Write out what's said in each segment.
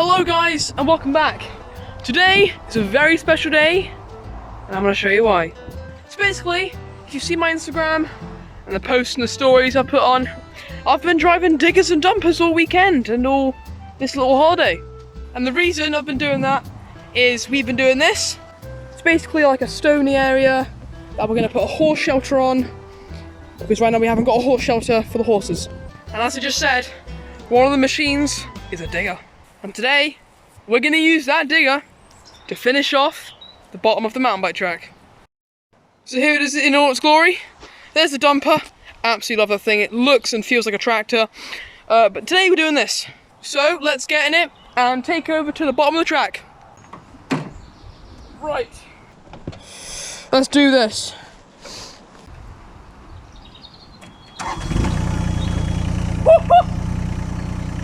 Hello guys and welcome back. Today is a very special day and I'm going to show you why. So basically, if you see my Instagram and the posts and the stories I put on, I've been driving diggers and dumpers all weekend and all this little holiday. And the reason I've been doing that is we've been doing this. It's basically like a stony area that we're going to put a horse shelter on, because right now we haven't got a horse shelter for the horses. And as I just said, one of the machines is a digger. And today, we're going to use that digger to finish off the bottom of the mountain bike track. So here it is in all its glory. There's the dumper. Absolutely love that thing. It looks and feels like a tractor. But today we're doing this. So let's get in it and take over to the bottom of the track. Right. Let's do this.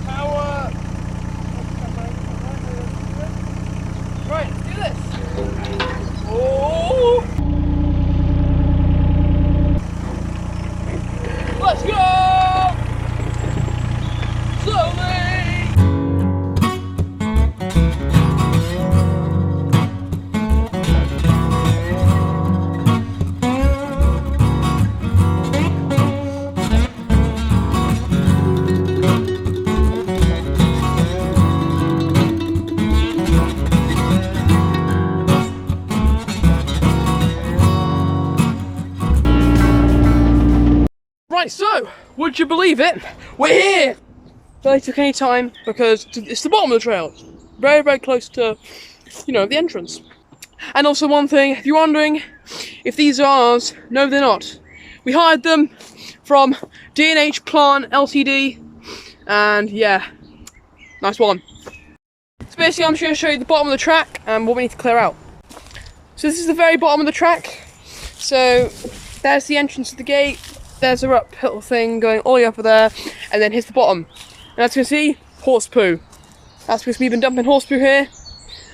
Power. Right, let's do this. Oh. Let's go. Slowly. Right, so, would you believe it? We're here! Barely took any time because it's the bottom of the trail. It's very, very close to, the entrance. And also one thing, if you're wondering if these are ours, no they're not. We hired them from D&H Plant Ltd. And yeah, nice one. So basically I'm just going to show you the bottom of the track and what we need to clear out. So this is the very bottom of the track. So there's the entrance to the gate. There's a uphill thing going all the way up there, and then here's the bottom. And as you can see, horse poo. That's because we've been dumping horse poo here,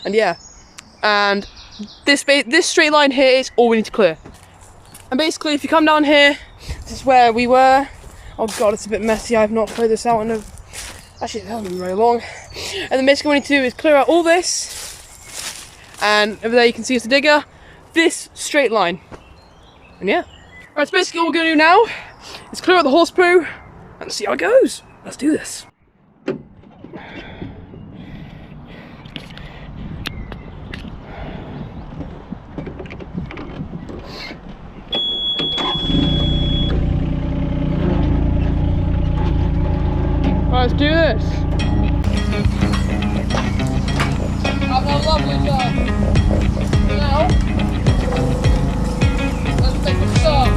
and yeah. And this straight line here is all we need to clear. And basically, if you come down here, this is where we were. Oh god, it's a bit messy. I've not cleared this out in a... Actually, it hasn't been very long. And then basically what we need to do is clear out all this, and over there you can see it's the digger. This straight line, and yeah. Right, so basically all we're going to do now is clear out the horse poo and see how it goes. Let's do this. Right, let's do this. Have a lovely time. Now, let's make a start.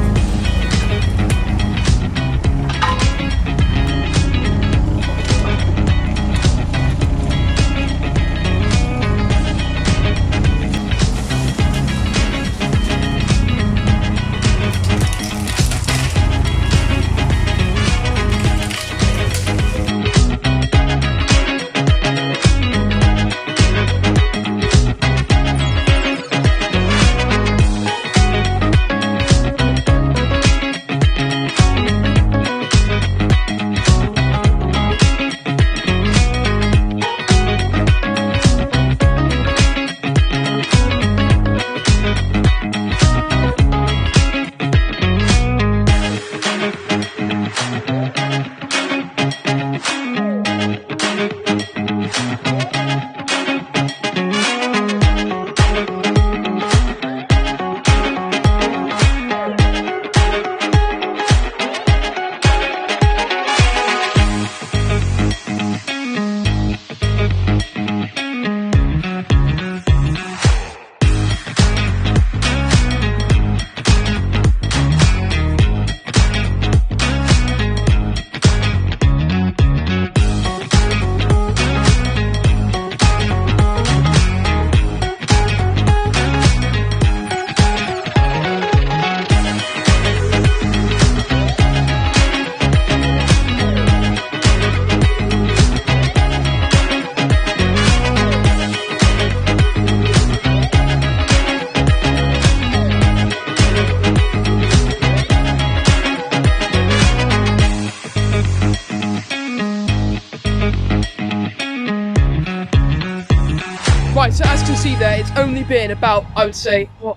Right, so as you can see there, it's only been about, I would say, what,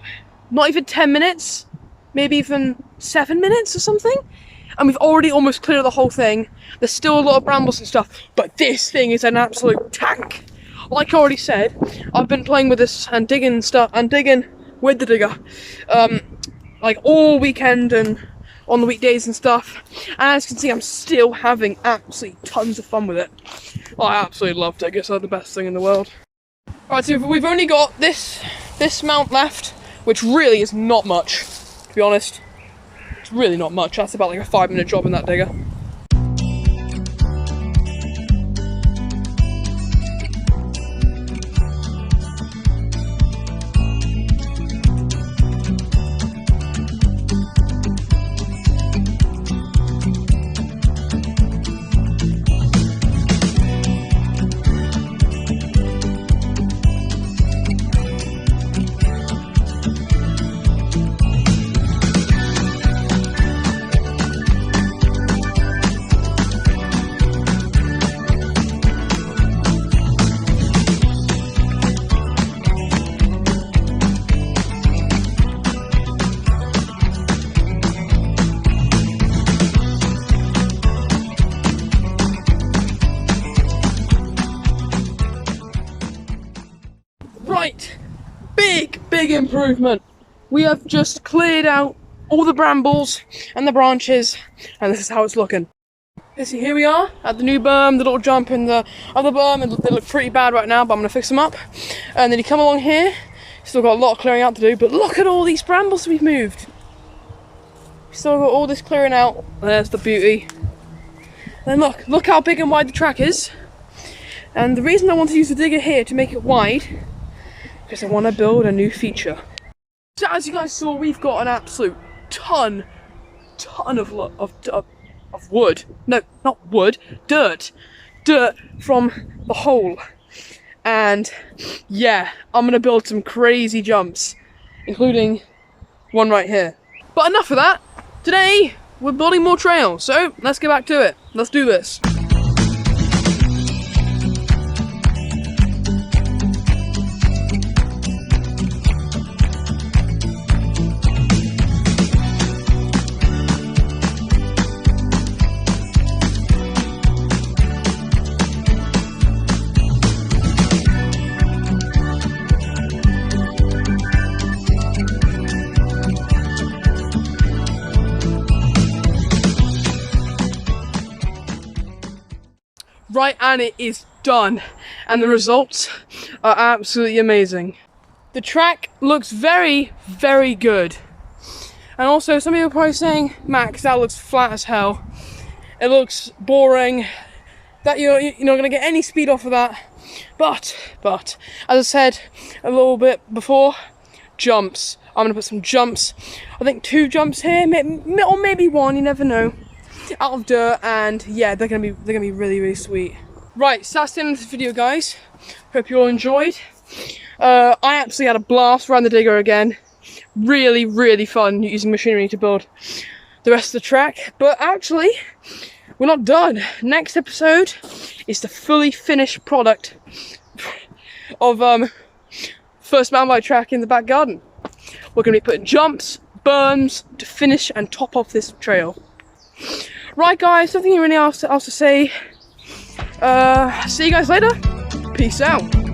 not even 10 minutes? Maybe even 7 minutes or something? And we've already almost cleared the whole thing. There's still a lot of brambles and stuff, but this thing is an absolute tank. Like I already said, I've been playing with this and digging stuff, and digging with the digger, like all weekend and on the weekdays and stuff. And as you can see, I'm still having absolutely tons of fun with it. I absolutely love diggers, they're the best thing in the world. Alright, so we've only got this amount left, which really is not much, to be honest. It's really not much. That's about like a 5-minute job in that digger. Right, big improvement. We have just cleared out all the brambles and the branches, and this is how it's looking. So here we are at the new berm, the little jump in the other berm, and they look pretty bad right now, but I'm gonna fix them up. And then you come along here, still got a lot of clearing out to do, but look at all these brambles we've moved. Still got all this clearing out. There's the beauty. Then look how big and wide the track is. And the reason I want to use the digger here to make it wide, because I want to build a new feature. So as you guys saw, we've got an absolute ton of wood. No, not wood, dirt from the hole. And yeah, I'm gonna build some crazy jumps, including one right here. But enough of that. Today we're building more trails, so let's get back to it. Let's do this. Right, and it is done, and the results are absolutely amazing. The track looks very good, and also some people are probably saying, Max, that looks flat as hell. It looks boring, that you're not going to get any speed off of that. But as I said a little bit before, jumps. I'm going to put some jumps. I think 2 jumps here, or maybe 1, you never know. Out of dirt, and yeah, they're gonna be really sweet. Right, so that's the end of this video, guys. Hope you all enjoyed. I absolutely had a blast around the digger again. Really fun using machinery to build the rest of the track. But actually, we're not done. Next episode is the fully finished product of first mountain bike track in the back garden. We're gonna be putting jumps, berms to finish and top off this trail. Right guys, nothing really else to say. See you guys later. Peace out.